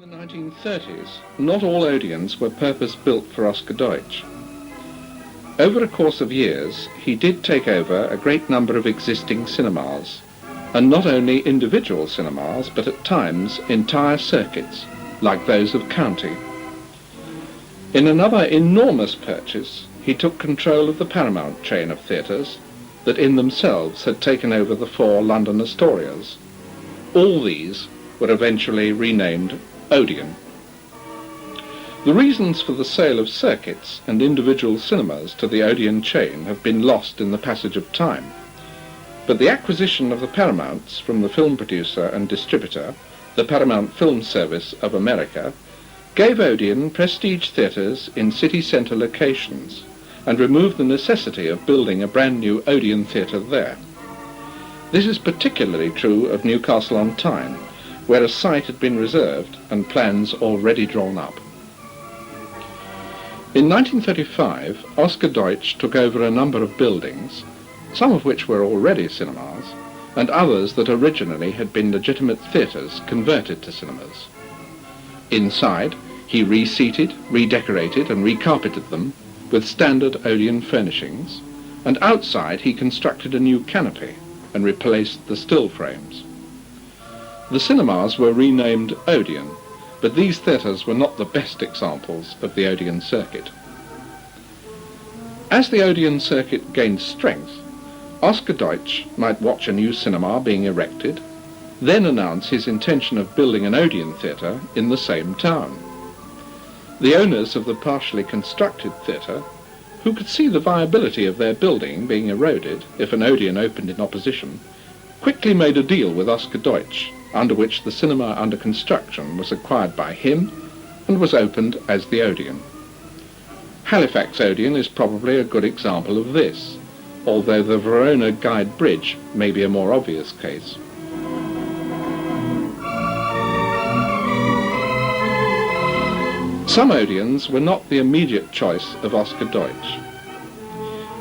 In the 1930s, not all Odeons were purpose-built for Oscar Deutsch. Over a course of years, he did take over a great number of existing cinemas, and not only individual cinemas, but at times entire circuits, like those of County. In another enormous purchase, he took control of the Paramount chain of theatres that in themselves had taken over the 4 London Astorias. All these were eventually renamed ODEON. The reasons for the sale of circuits and individual cinemas to the ODEON chain have been lost in the passage of time, but the acquisition of the Paramounts from the film producer and distributor, the Paramount Film Service of America, gave ODEON prestige theatres in city centre locations and removed the necessity of building a brand new ODEON theatre there. This is particularly true of Newcastle-on-Tyne, where a site had been reserved and plans already drawn up. In 1935, Oscar Deutsch took over a number of buildings, some of which were already cinemas, and others that originally had been legitimate theatres converted to cinemas. Inside, he reseated, redecorated and recarpeted them with standard Odeon furnishings, and outside he constructed a new canopy and replaced the still frames. The cinemas were renamed Odeon, but these theatres were not the best examples of the Odeon circuit. As the Odeon circuit gained strength, Oscar Deutsch might watch a new cinema being erected, then announce his intention of building an Odeon theatre in the same town. The owners of the partially constructed theatre, who could see the viability of their building being eroded if an Odeon opened in opposition, quickly made a deal with Oscar Deutsch, under which the cinema under construction was acquired by him and was opened as the Odeon. Halifax Odeon is probably a good example of this, although the Verona Guide Bridge may be a more obvious case. Some Odeons were not the immediate choice of Oscar Deutsch.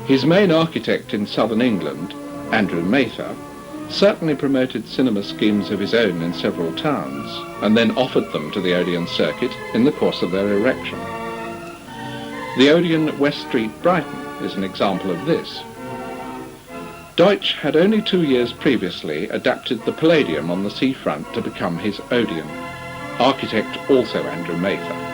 His main architect in southern England, Andrew Mather, certainly promoted cinema schemes of his own in several towns, and then offered them to the Odeon circuit in the course of their erection. The Odeon at West Street, Brighton, is an example of this. Deutsch had only 2 years previously adapted the Palladium on the seafront to become his Odeon, architect also Andrew Mather.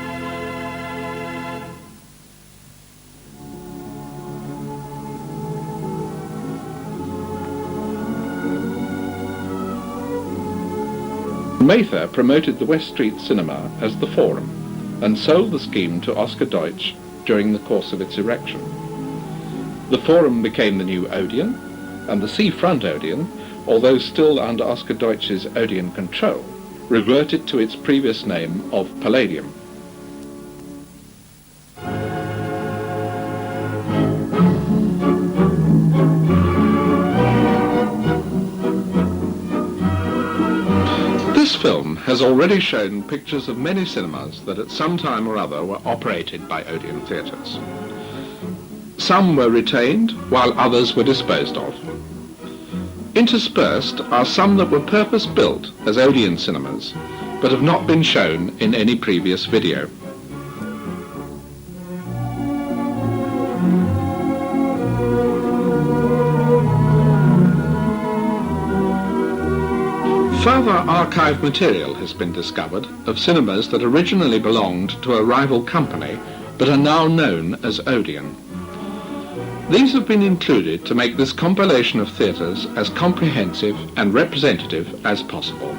Mather promoted the West Street Cinema as the Forum and sold the scheme to Oscar Deutsch during the course of its erection. The Forum became the new Odeon, and the seafront Odeon, although still under Oscar Deutsch's Odeon control, reverted to its previous name of Palladium. This film has already shown pictures of many cinemas that at some time or other were operated by Odeon theatres. Some were retained, while others were disposed of. Interspersed are some that were purpose-built as Odeon cinemas, but have not been shown in any previous video. Further archive material has been discovered of cinemas that originally belonged to a rival company but are now known as Odeon. These have been included to make this compilation of theatres as comprehensive and representative as possible.